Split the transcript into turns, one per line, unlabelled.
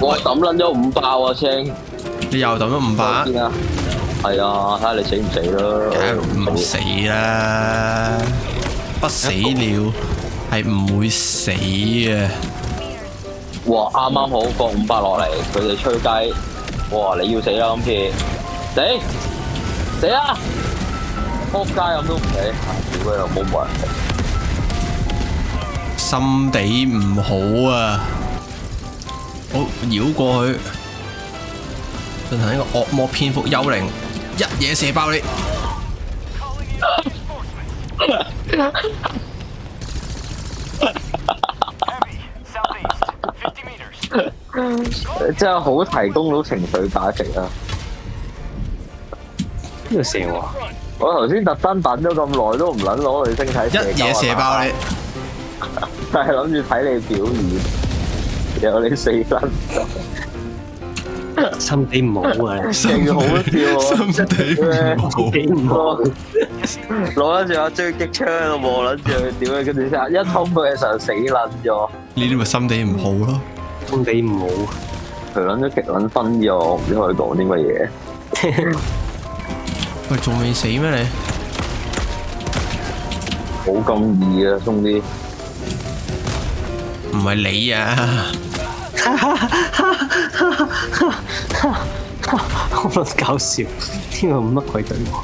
我抌撚咗5爆啊，青！
你又抌咗500？
邊啊？係啊，睇下你死唔死咯。
梗係唔死啦，不死了係唔會死嘅。
哇！啱啱好放500落嚟，佢哋吹雞。哇！你要死啦今次，死啊！仆街咁都唔死，屌佢老母冇人死。
心地唔好啊！好繞過去，進行一個惡魔蝙蝠幽靈，一嘢射爆你！
真係好提供到情緒價值啊！
呢個射喎，
我頭先特登等咗咁耐都唔撚攞佢星體
一嘢射爆你！
但係諗住睇你表演，有你死撚
心地唔好啊！
勁好笑喎！
心地唔好。
心地唔好，
攞住把狙擊槍喺度望撚住佢點樣，跟住一衝佢嘅時候死撚咗，
呢啲咪心地唔好咯。
心地唔好。
佢撚咗極撚分咗，我唔知佢講啲乜嘢。
喂，仲未死咩你？
冇咁易啊，鬆啲。
唔係你啊！
好搞笑，呢個乜鬼對話？